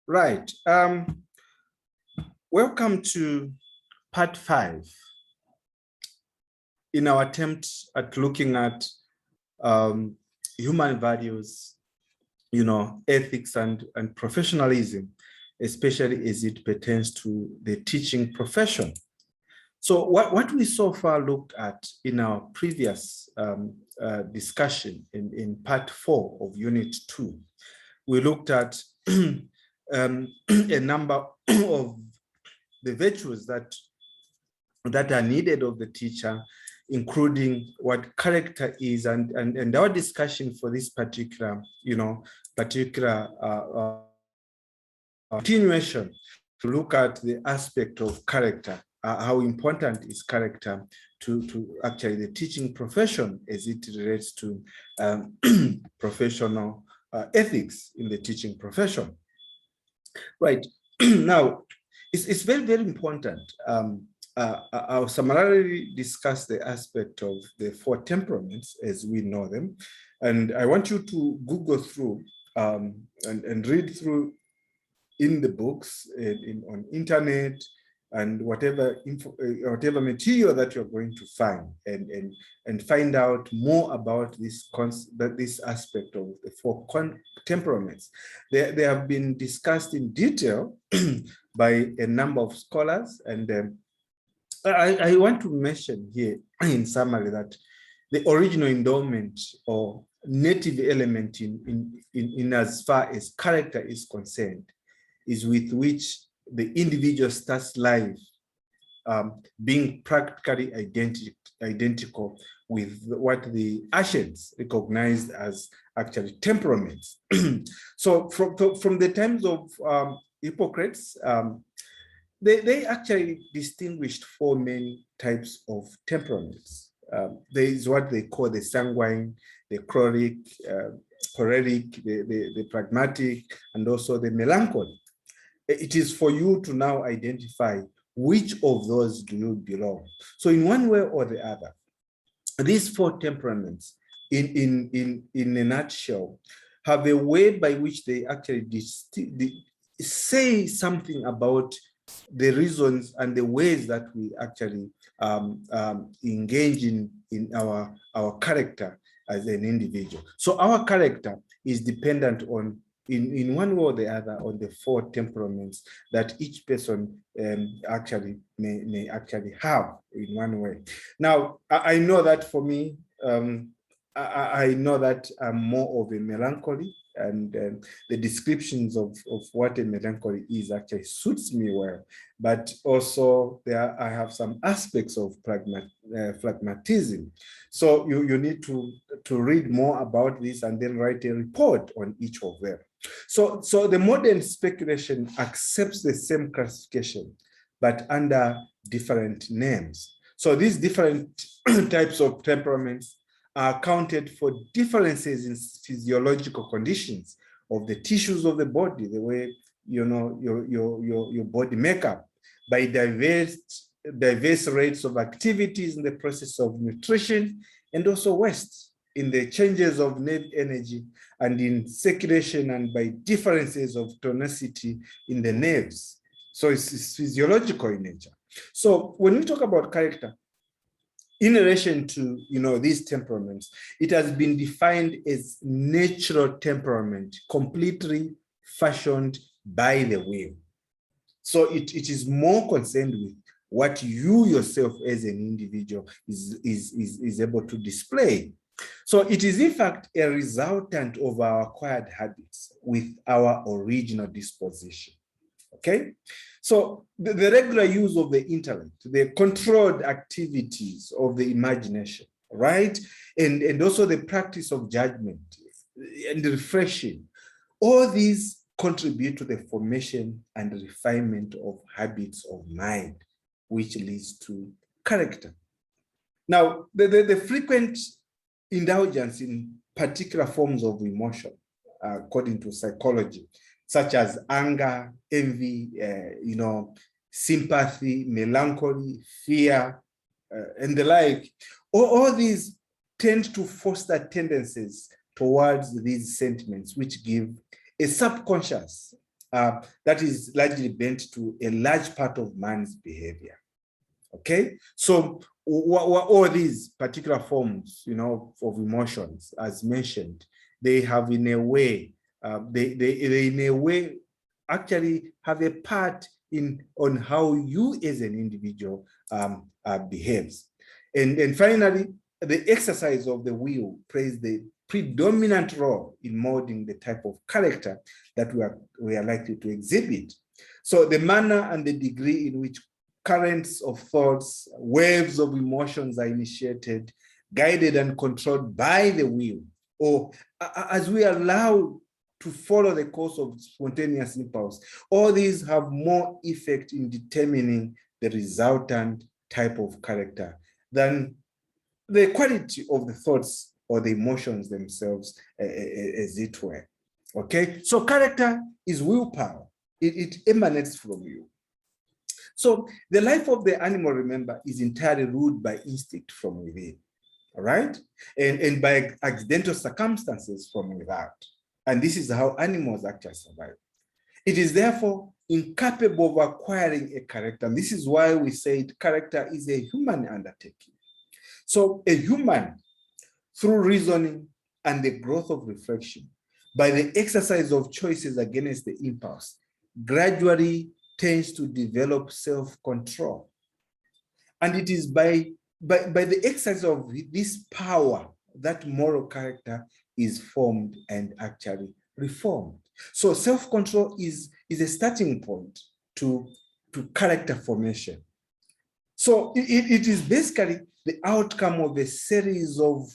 Right. Welcome to part 5 in our attempt at looking at human values, ethics and professionalism, especially as it pertains to the teaching profession. So what we so far looked at in our previous discussion in part 4 of unit 2, we looked at a number of the virtues that are needed of the teacher, including what character is, and our discussion for this particular continuation to look at the aspect of character, how important is character to actually the teaching profession as it relates to professional ethics in the teaching profession. Right. Now, it's very, very important. I'll summarily discuss the aspect of the 4 temperaments as we know them. And I want you to Google through and read through in the books, on internet, and whatever material that you're going to find, and find out more about this aspect of the 4 temperaments. They have been discussed in detail by a number of scholars, and I want to mention here in summary that the original endowment or native element in as far as character is concerned is with which the individual starts life being practically identical with what the ancients recognized as actually temperaments. So from the times of Hippocrates, they actually distinguished 4 main types of temperaments. There is what they call the sanguine, the choleric, the pragmatic, and also the melancholy. It is for you to now identify which of those do you belong. So in one way or the other, these 4 temperaments, in a nutshell, have a way by which they actually say something about the reasons and the ways that we actually engage in our character as an individual. So our character is dependent on, in one way or the other, on the 4 temperaments that each person actually may actually have in one way. Now, I know that for me, I know that I'm more of a melancholy, and the descriptions of what a melancholy is actually suits me well. But also I have some aspects of phlegmatism. So you need to read more about this and then write a report on each of them. So the modern speculation accepts the same classification, but under different names. So these different types of temperaments are accounted for differences in physiological conditions of the tissues of the body, the way your body makeup, by diverse rates of activities in the process of nutrition, and also waste in the changes of nerve energy and in circulation, and by differences of tonicity in the nerves. So it's physiological in nature. So when we talk about character, in relation to these temperaments, it has been defined as natural temperament, completely fashioned by the will. So it is more concerned with what you yourself as an individual is able to display. So it is in fact a resultant of our acquired habits with our original disposition. Okay, so the regular use of the intellect, the controlled activities of the imagination, right? And also the practice of judgment and refreshing, all these contribute to the formation and refinement of habits of mind, which leads to character. Now, the frequent indulgence in particular forms of emotion, according to psychology, such as anger, envy, sympathy, melancholy, fear, and the like. All these tend to foster tendencies towards these sentiments, which give a subconscious that is largely bent to a large part of man's behavior. Okay, so all these particular forms, of emotions, as mentioned, they have in a way, they in a way actually have a part on how you as an individual behaves. And finally, the exercise of the will plays the predominant role in molding the type of character that we are likely to exhibit. So the manner and the degree in which currents of thoughts, waves of emotions are initiated, guided and controlled by the will, or as we allow to follow the course of spontaneous impulse, all these have more effect in determining the resultant type of character than the quality of the thoughts or the emotions themselves, as it were. Okay, so character is willpower. It emanates from you. So the life of the animal, remember, is entirely ruled by instinct from within, all right? And by accidental circumstances from without. And this is how animals actually survive. It is therefore incapable of acquiring a character. And this is why we said character is a human undertaking. So a human, through reasoning and the growth of reflection, by the exercise of choices against the impulse, gradually tends to develop self-control. And it is by the exercise of this power that moral character is formed and actually reformed. So self-control is a starting point to character formation. So it is basically the outcome of a series of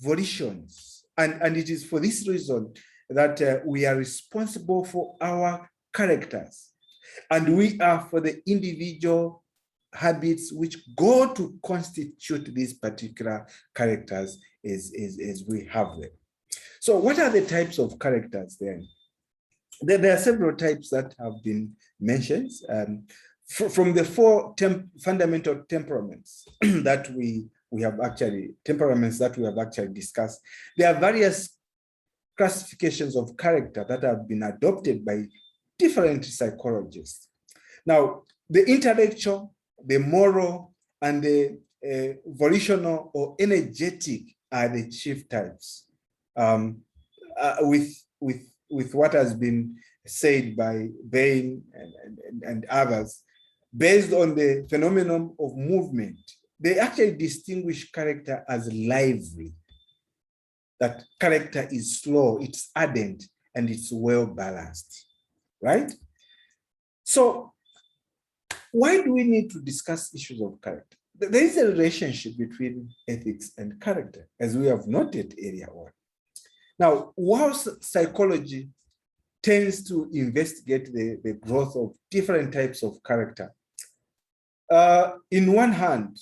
volitions. And it is for this reason that we are responsible for our characters. And we are for the individual habits which go to constitute these particular characters as we have them. So what are the types of characters then? There are several types that have been mentioned. From the four fundamental temperaments that we have actually discussed, there are various classifications of character that have been adopted by different psychologists. Now, the intellectual, the moral, and the volitional or energetic are the chief types. With what has been said by Bain and others, based on the phenomenon of movement, they actually distinguish character as lively. That character is slow, it's ardent, and it's well balanced. Right? So why do we need to discuss issues of character? There is a relationship between ethics and character, as we have noted earlier on. Now, whilst psychology tends to investigate the growth of different types of character, in one hand,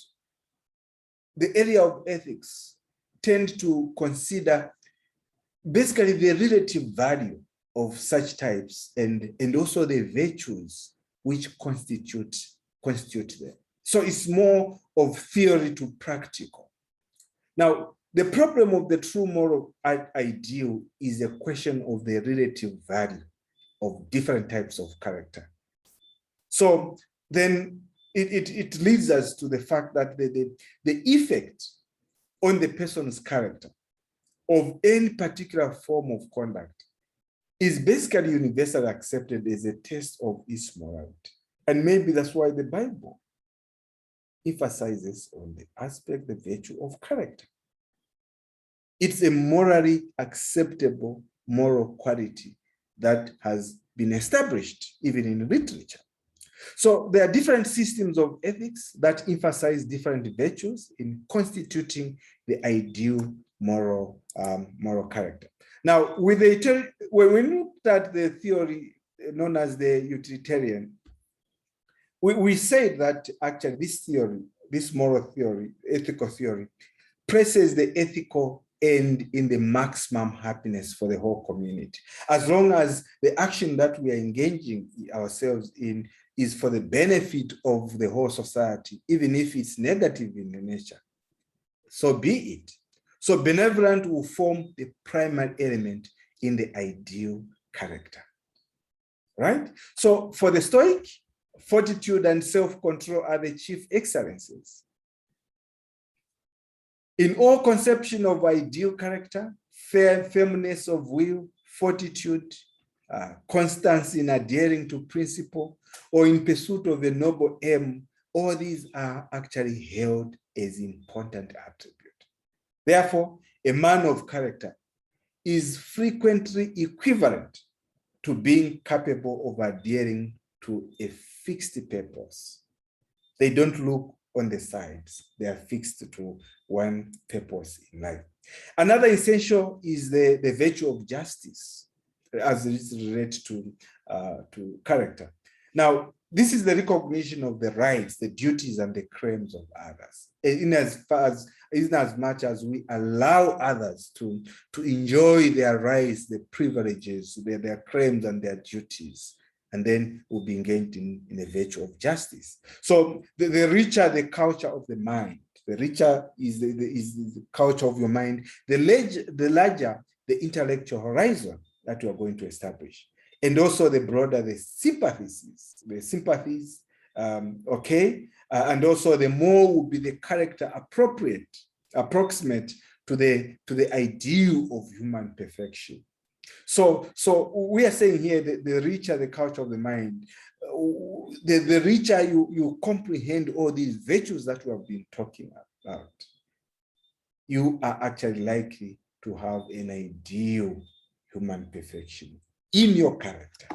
the area of ethics tend to consider basically the relative value of such types and also the virtues which constitute them. So it's more of theory to practical. Now, the problem of the true moral ideal is a question of the relative value of different types of character. So then it leads us to the fact that the effect on the person's character of any particular form of conduct is basically universally accepted as a test of its morality. And maybe that's why the Bible emphasizes on the aspect, the virtue of character. It's a morally acceptable moral quality that has been established even in literature. So there are different systems of ethics that emphasize different virtues in constituting the ideal moral character. Now, when we looked at the theory known as the utilitarian, we said that actually this theory, this moral theory, ethical theory, places the ethical end in the maximum happiness for the whole community, as long as the action that we are engaging ourselves in is for the benefit of the whole society, even if it's negative in nature. So be it. So benevolence will form the primary element in the ideal character. right? So for the Stoic, fortitude and self-control are the chief excellences. In all conception of ideal character, firmness of will, fortitude, constancy in adhering to principle, or in pursuit of a noble aim, all these are actually held as important attributes. Therefore, a man of character is frequently equivalent to being capable of adhering to a fixed purpose. They don't look on the sides. They are fixed to one purpose in life. Another essential is the virtue of justice as it is related to character. Now, this is the recognition of the rights, the duties, and the claims of others. In as much as we allow others to enjoy their rights, their privileges, their claims, and their duties, and then we'll be engaged in a virtue of justice. So the richer the culture of the mind, the richer is the culture of your mind, the larger the intellectual horizon that you are going to establish. And also the broader the sympathies, okay? And also the more will be the character approximate to the ideal of human perfection. So we are saying here that the richer the culture of the mind, the richer you comprehend all these virtues that we have been talking about, you are actually likely to have an ideal human perfection in your character,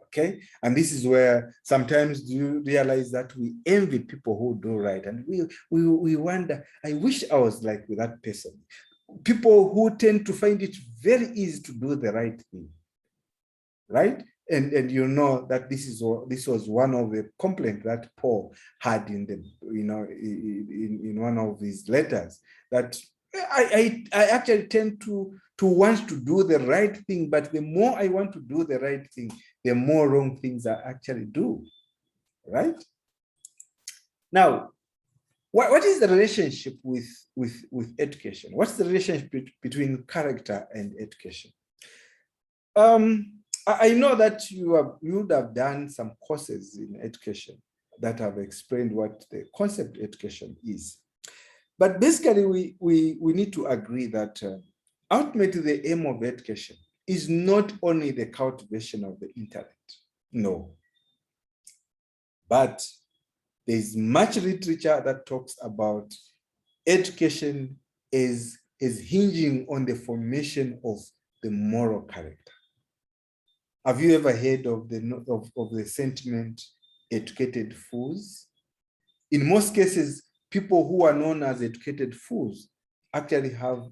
okay? And this is where sometimes you realize that we envy people who do right, and we wonder, I wish I was like that person. People who tend to find it very easy to do the right thing, right? And you know that this was one of the complaints that Paul had in the in one of his letters, that I actually tend to want to do the right thing, but the more I want to do the right thing, the more wrong things I actually do, right? Now, what is the relationship with education? What's the relationship between character and education? I know that you would have done some courses in education that have explained what the concept of education is. But basically, we need to agree that ultimately the aim of education is not only the cultivation of the intellect, no. But there's much literature that talks about education as hinging on the formation of the moral character. Have you ever heard of the sentiment, educated fools? In most cases, people who are known as educated fools actually have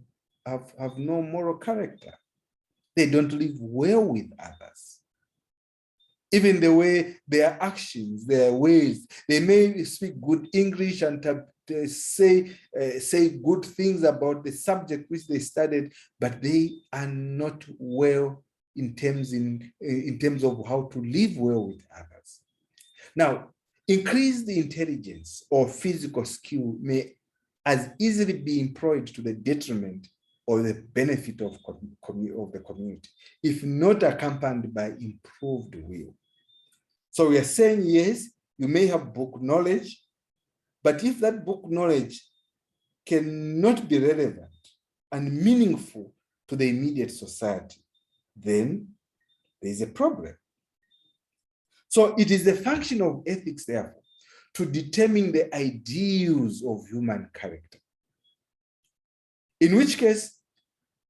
no moral character. They don't live well with others. Even the way their actions, their ways, they may speak good English and say good things about the subject which they studied, but they are not well in terms of how to live well with others. Now, increased intelligence or physical skill may as easily be employed to the detriment or the benefit of the community, if not accompanied by improved will. So we are saying, yes, you may have book knowledge, but if that book knowledge cannot be relevant and meaningful to the immediate society, then there's a problem. So it is the function of ethics, therefore, to determine the ideals of human character. In which case,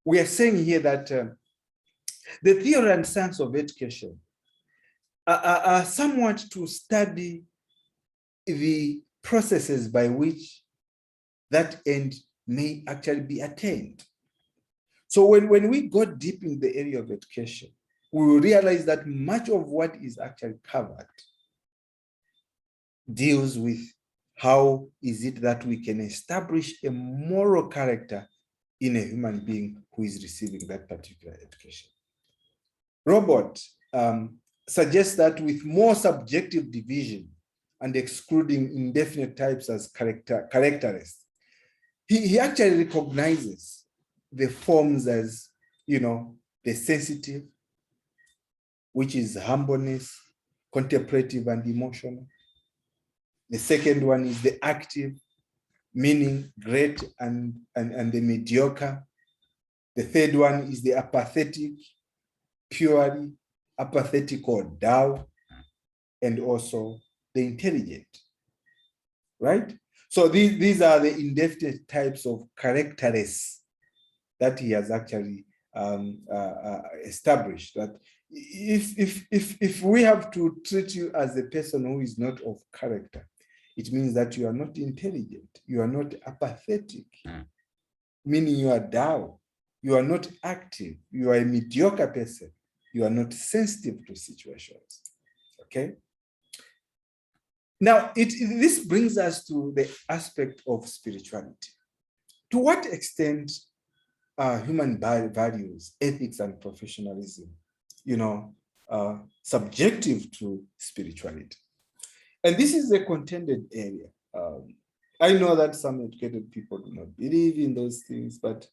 we are saying here that the theory and science of education are somewhat to study the processes by which that end may actually be attained. So when we go deep in the area of education, we will realize that much of what is actually covered deals with how is it that we can establish a moral character in a human being who is receiving that particular education. Robert suggests that with more subjective division and excluding indefinite types as characteristics, he actually recognizes the forms as, the sensitive, which is humbleness, contemplative and emotional. The second one is the active, meaning great and the mediocre. The third one is the apathetic, purely apathetic or dull, and also the intelligent, right? So these are the indefinite types of characteristics that he has actually established. That if we have to treat you as a person who is not of character, it means that you are not intelligent, you are not apathetic, meaning you are dull, you are not active, you are a mediocre person, you are not sensitive to situations, okay? Now, this brings us to the aspect of spirituality. To what extent are human values, ethics, and professionalism, subjective to spirituality? And this is a contended area. I know that some educated people do not believe in those things, but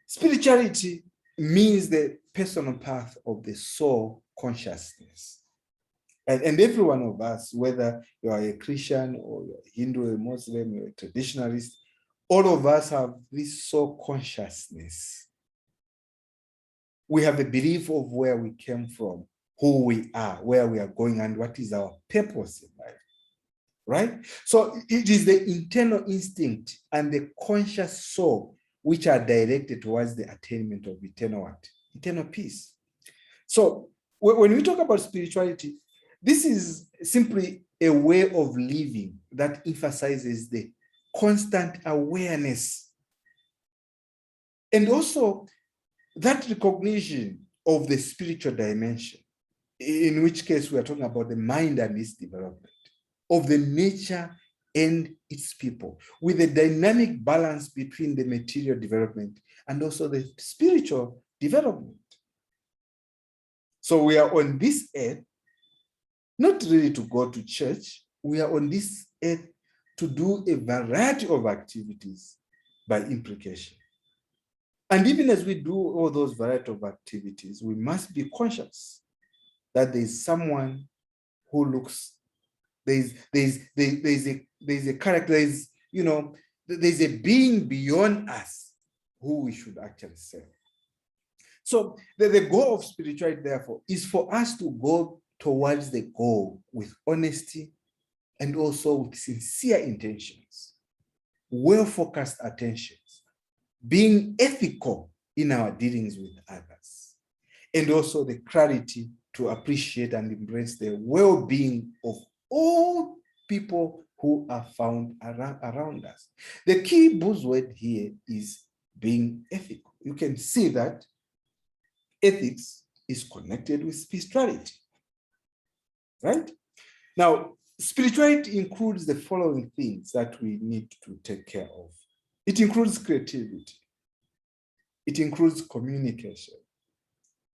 spirituality means the personal path of the soul consciousness. And every one of us, whether you are a Christian or you're a Hindu, a Muslim, you're a traditionalist, all of us have this soul consciousness. We have a belief of where we came from, who we are, where we are going, and what is our purpose in life, right? So it is the internal instinct and the conscious soul which are directed towards the attainment of eternal peace. So when we talk about spirituality, this is simply a way of living that emphasizes the constant awareness and also that recognition of the spiritual dimension, in which case we are talking about the mind and its development, of the nature and its people, with a dynamic balance between the material development and also the spiritual development. So we are on this earth not really to go to church. We are on this earth to do a variety of activities by implication. And even as we do all those variety of activities, we must be conscious that there is someone who looks, there's a character, there's a being beyond us who we should actually serve. So the goal of spirituality, therefore, is for us to go towards the goal with honesty and also with sincere intentions, well-focused attentions, being ethical in our dealings with others, and also the clarity to appreciate and embrace the well-being of all people who are found around us. The key buzzword here is being ethical. You can see that ethics is connected with spirituality, right? Now, spirituality includes the following things that we need to take care of. It includes creativity. It includes communication,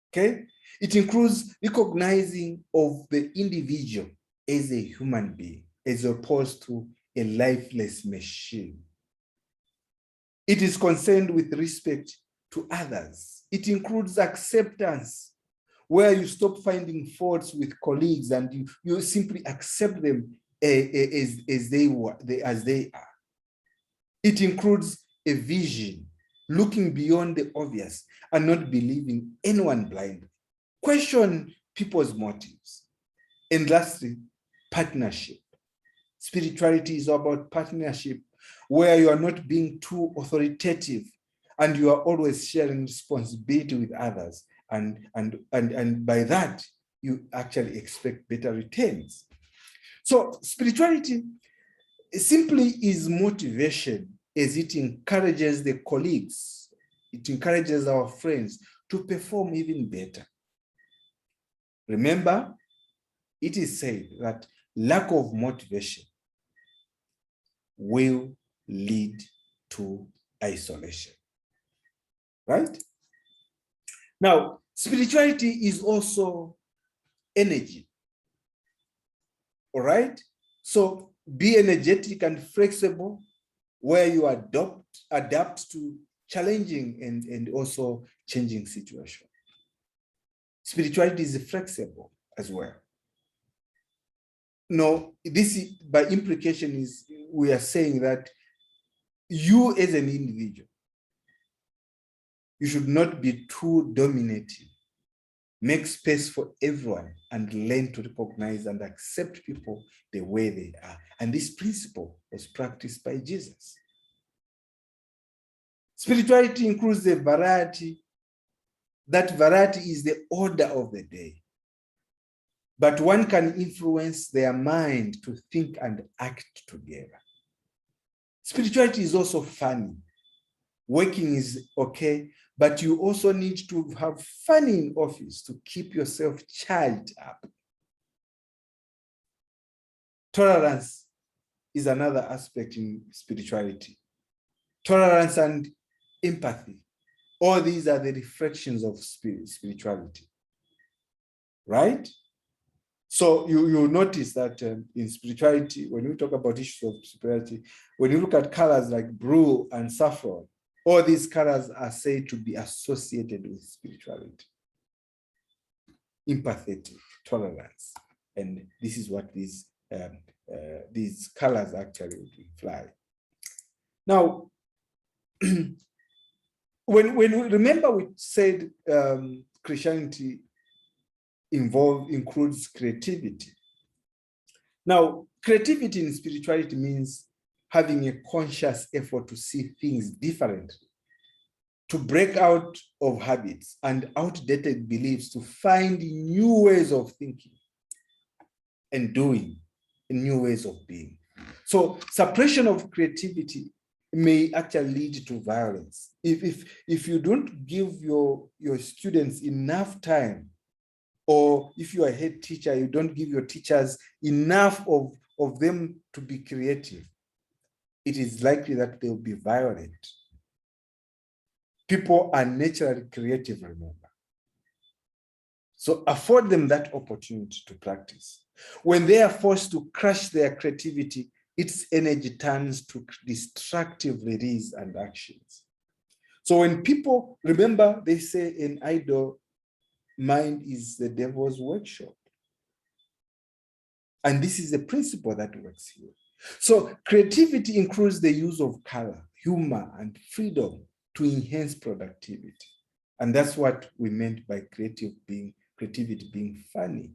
okay? It includes recognizing of the individual as a human being, as opposed to a lifeless machine. It is concerned with respect to others. It includes acceptance, where you stop finding faults with colleagues and you simply accept them as they are. It includes a vision, looking beyond the obvious and not believing anyone blindly. Question people's motives. And lastly, partnership. Spirituality is about partnership, where you are not being too authoritative and you are always sharing responsibility with others. And by that, you actually expect better returns. So spirituality simply is motivation, as it encourages the colleagues, it encourages our friends to perform even better. Remember, it is said that lack of motivation will lead to isolation, right? Now, spirituality is also energy, all right? So be energetic and flexible, where you adapt to challenging and also changing situations. Spirituality is flexible as well. No, this is, by implication, is we are saying that you as an individual, you should not be too dominating. Make space for everyone and learn to recognize and accept people the way they are. And this principle was practiced by Jesus. Spirituality includes the variety. That variety is the order of the day. But one can influence their mind to think and act together. Spirituality is also funny. Working is okay, but you also need to have fun in office to keep yourself charged up. Tolerance is another aspect in spirituality. Tolerance and empathy. All these are the reflections of spirituality, right? So you'll notice that in spirituality, when we talk about issues of spirituality, when you look at colors like blue and saffron, all these colors are said to be associated with spirituality. Empathetic, tolerance. And this is what these colors actually imply. Now, when we remember we said Christianity includes creativity. Now, creativity in spirituality means having a conscious effort to see things differently, to break out of habits and outdated beliefs, to find new ways of thinking and doing, and new ways of being. So suppression of creativity may actually lead to violence. If you don't give your students enough time, or if you are a head teacher, you don't give your teachers enough of them to be creative, it is likely that they'll be violent. People are naturally creative, remember. So afford them that opportunity to practice. When they are forced to crush their creativity, its energy turns to destructive release and actions. So when people, remember, they say an idle mind is the devil's workshop. And this is a principle that works here. So creativity includes the use of color, humor, and freedom to enhance productivity. And that's what we meant by creativity being funny.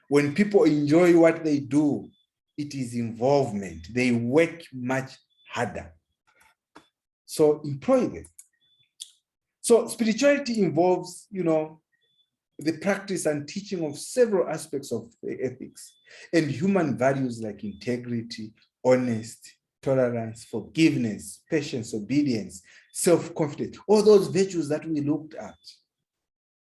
When people enjoy what they do, it is involvement. They work much harder. So employ them. So spirituality involves, the practice and teaching of several aspects of the ethics and human values like integrity, honesty, tolerance, forgiveness, patience, obedience, self-confidence, all those virtues that we looked at.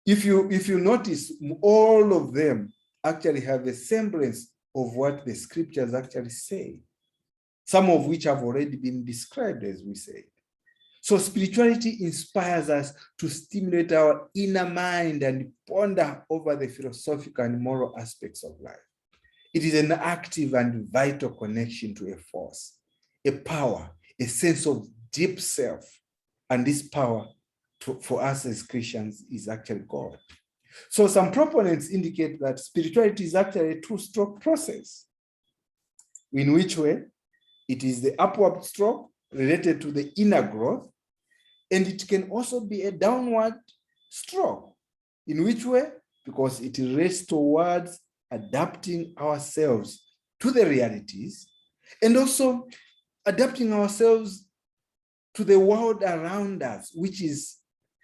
If you notice, all of them actually have a semblance of what the scriptures actually say, some of which have already been described, as we said. So spirituality inspires us to stimulate our inner mind and ponder over the philosophical and moral aspects of life. It is an active and vital connection to a force, a power, a sense of deep self. And this power for us as Christians is actually God. So some proponents indicate that spirituality is actually a two-stroke process. In which way? It is the upward stroke related to the inner growth, and it can also be a downward stroke. In which way? Because it races towards adapting ourselves to the realities and also adapting ourselves to the world around us, which is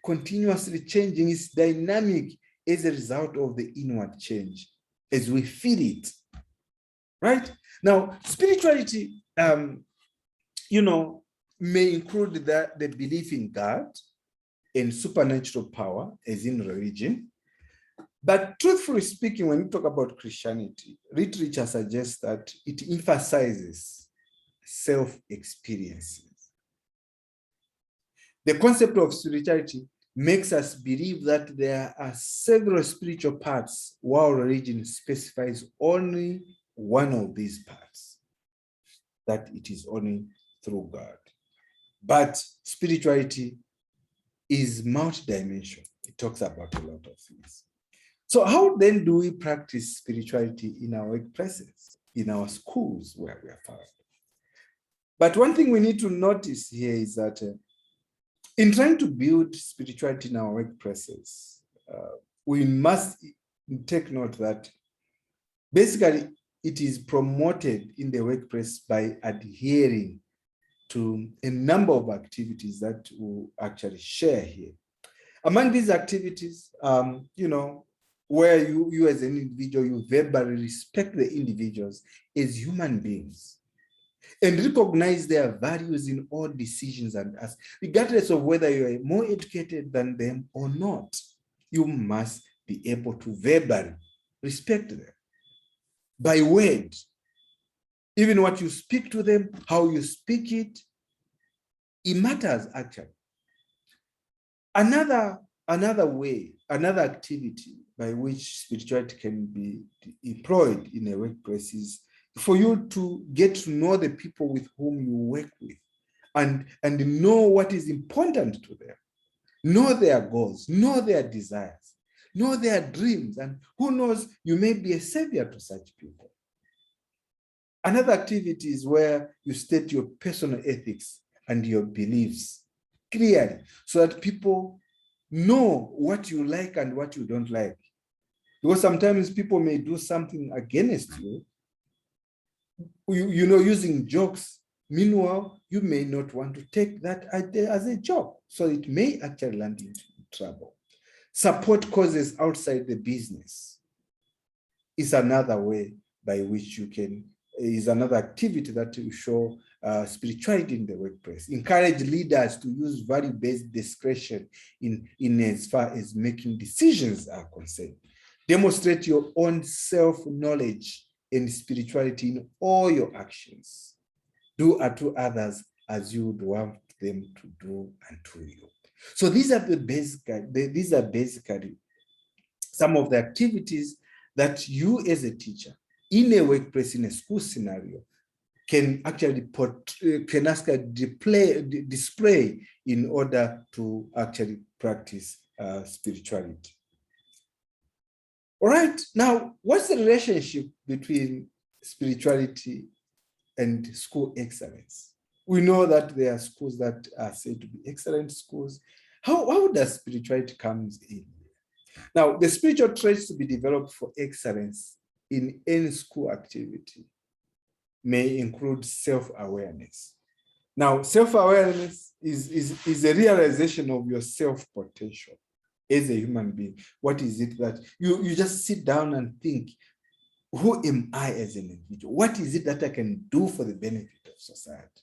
continuously changing. It's dynamic as a result of the inward change as we feel it, right? Now, spirituality, may include the belief in God and supernatural power, as in religion. But truthfully speaking, when we talk about Christianity, literature suggests that it emphasizes self-experiences. The concept of spirituality makes us believe that there are several spiritual paths, while religion specifies only one of these paths, that it is only through God. But spirituality is multidimensional. It talks about a lot of things. So how then do we practice spirituality in our workplaces, in our schools where we are found? But one thing we need to notice here is that in trying to build spirituality in our workplaces, we must take note that basically it is promoted in the workplace by adhering to a number of activities that we'll actually share here. Among these activities, where you as an individual, you verbally respect the individuals as human beings and recognize their values in all decisions and acts, regardless of whether you are more educated than them or not. You must be able to verbally respect them by word. Even what you speak to them, how you speak it, it matters actually. Another way, another activity by which spirituality can be employed in a workplace is for you to get to know the people with whom you work with and know what is important to them, know their goals, know their desires, know their dreams, and who knows, you may be a savior to such people. Another activity is where you state your personal ethics and your beliefs clearly so that people know what you like and what you don't like. Because sometimes people may do something against you, using jokes. Meanwhile, you may not want to take that as a joke. So it may actually land into trouble. Support causes outside the business is another way by which is another activity that will show spirituality in the workplace. Encourage leaders to use value-based discretion in as far as making decisions are concerned. Demonstrate your own self-knowledge and spirituality in all your actions. Do unto others as you would want them to do unto you. So these are basically some of the activities that you as a teacher in a workplace, in a school scenario, can actually display in order to actually practice spirituality. All right, now, what's the relationship between spirituality and school excellence? We know that there are schools that are said to be excellent schools. How does spirituality come in? Now, the spiritual traits to be developed for excellence in any school activity may include self-awareness. Now, self-awareness is a realization of your self-potential as a human being. What is it that you just sit down and think, who am I as an individual? What is it that I can do for the benefit of society?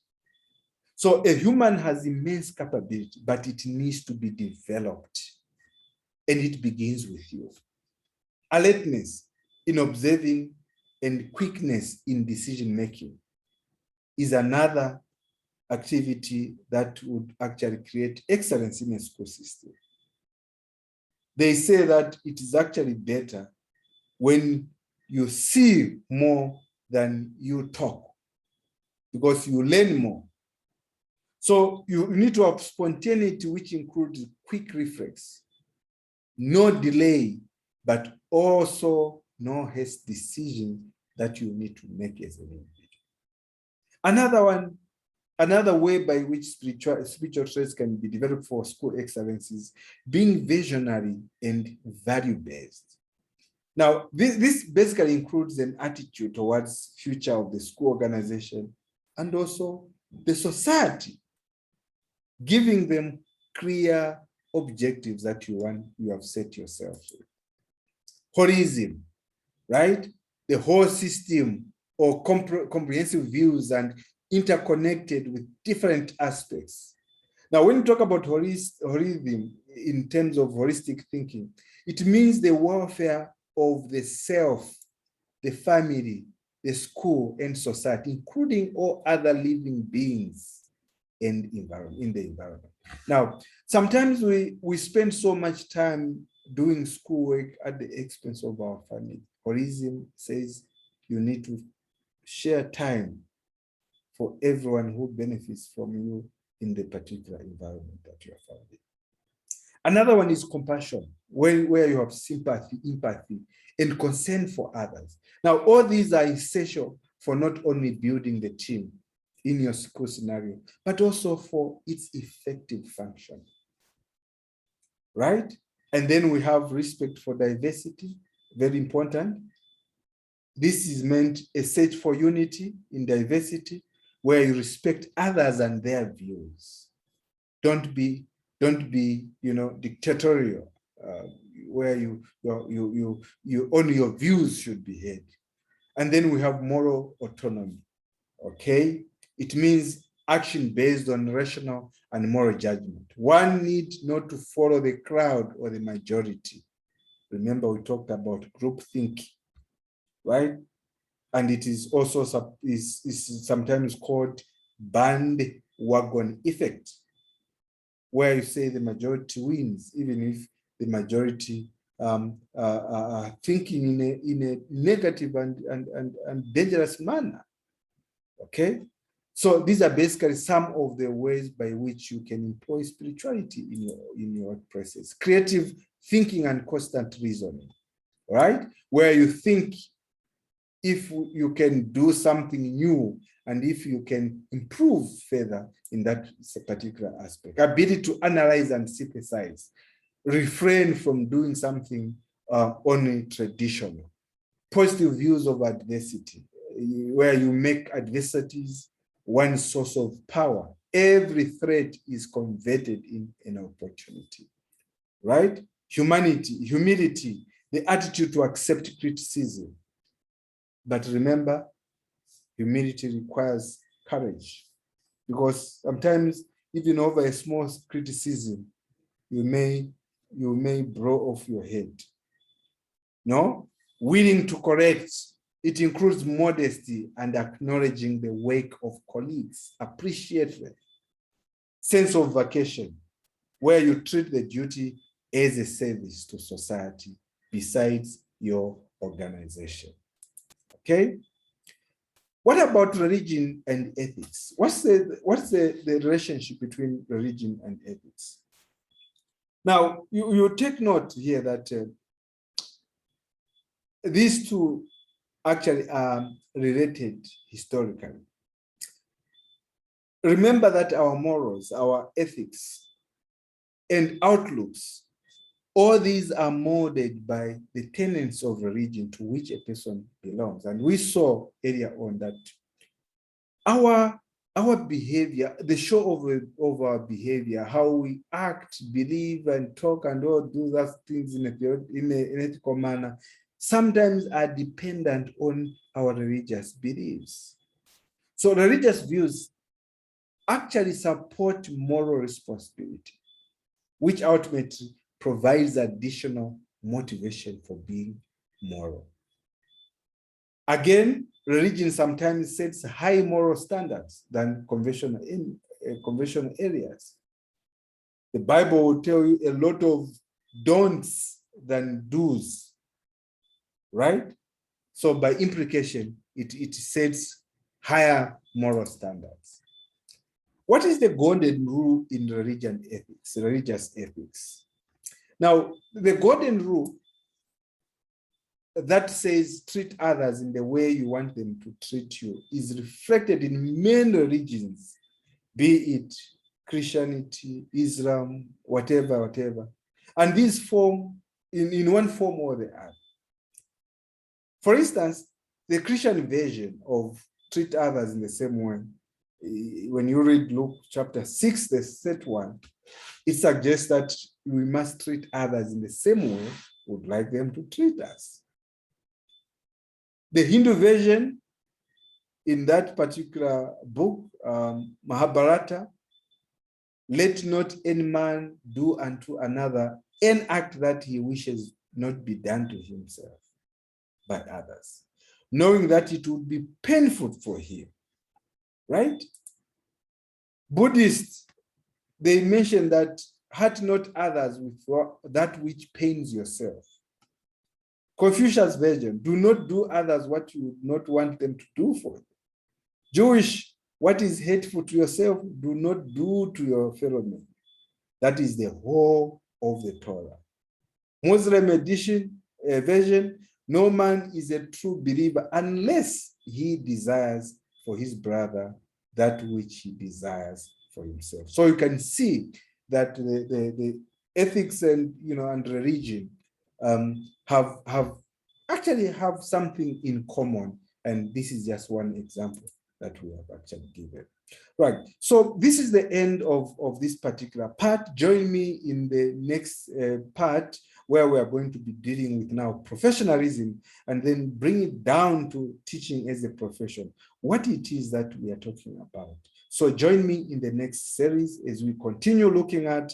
So a human has immense capability, but it needs to be developed. And it begins with you. Alertness in observing and quickness in decision-making is another activity that would actually create excellence in a school system. They say that it is actually better when you see more than you talk, because you learn more. So you need to have spontaneity, which includes quick reflex, no delay, but also no haste decision that you need to make as an individual. Another way by which spiritual traits can be developed for school excellence is being visionary and value-based. Now, this basically includes an attitude towards future of the school organization and also the society, giving them clear objectives that you have set yourself with. Holism, right? The whole system or comprehensive views and interconnected with different aspects. Now, when you talk about holism in terms of holistic thinking, it means the welfare of the self, the family, the school, and society, including all other living beings and in the environment. Now, sometimes we spend so much time doing schoolwork at the expense of our family. Holism says you need to share time for everyone who benefits from you in the particular environment that you are found in. Another one is compassion, where you have sympathy, empathy, and concern for others. Now, all these are essential for not only building the team in your school scenario, but also for its effective function, right? And then we have respect for diversity, very important. This is meant a search for unity in diversity, where you respect others and their views. Don't be, dictatorial, where only your views should be heard. And then we have moral autonomy. Okay, it means action based on rational and moral judgment. One need not to follow the crowd or the majority. Remember, we talked about group thinking, right? And it is also is sometimes called bandwagon effect, where you say the majority wins, even if the majority are thinking in a negative and dangerous manner. Okay, so these are basically some of the ways by which you can employ spirituality in your workplaces. Creative thinking and constant reasoning, right? Where you think if you can do something new and if you can improve further in that particular aspect. Ability to analyze and synthesize. Refrain from doing something only traditional. Positive views of adversity, where you make adversities one source of power. Every threat is converted in an opportunity, right? Humility, the attitude to accept criticism. But remember, humility requires courage, because sometimes even over a small criticism, you may blow off your head. No? Willing to correct. It includes modesty and acknowledging the work of colleagues. Appreciate them. Sense of vocation, where you treat the duty as a service to society besides your organization. Okay? What about religion and ethics? What's the relationship between religion and ethics? Now, you take note here that these two actually are related historically. Remember that our morals, our ethics, and outlooks, all these are molded by the tenets of religion to which a person belongs. And we saw earlier on that our behavior, the show of our behavior, how we act, believe, and talk, and all do those things in an ethical manner, sometimes are dependent on our religious beliefs. So religious views actually support moral responsibility, which ultimately provides additional motivation for being moral. Again, religion sometimes sets high moral standards than conventional areas. The Bible will tell you a lot of don'ts than do's, right? So by implication, it sets higher moral standards. What is the golden rule in religious ethics? Now, the golden rule that says treat others in the way you want them to treat you is reflected in many religions, be it Christianity, Islam, whatever. And these form in one form or the other. For instance, the Christian version of treat others in the same way, when you read Luke chapter 6, the third one, it suggests that we must treat others in the same way we would like them to treat us. The Hindu version in that particular book, Mahabharata, let not any man do unto another an act that he wishes not be done to himself by others, knowing that it would be painful for him, right? Buddhists, they mention that hurt not others with that which pains yourself. Confucius version, do not do others what you would not want them to do for you. Jewish, what is hateful to yourself, do not do to your fellow man. That is the whole of the Torah. Muslim version, no man is a true believer unless he desires for his brother that which he desires for himself. So you can see that the ethics and and religion have actually have something in common, and this is just one example that we have actually given. Right, so this is the end of this particular part. Join me in the next part, where we are going to be dealing with now professionalism, and then bring it down to teaching as a profession, what it is that we are talking about. So join me in the next series as we continue looking at,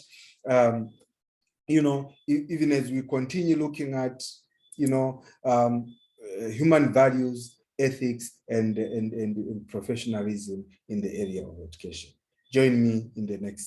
even as we continue looking at, human values, ethics, and professionalism in the area of education. Join me in the next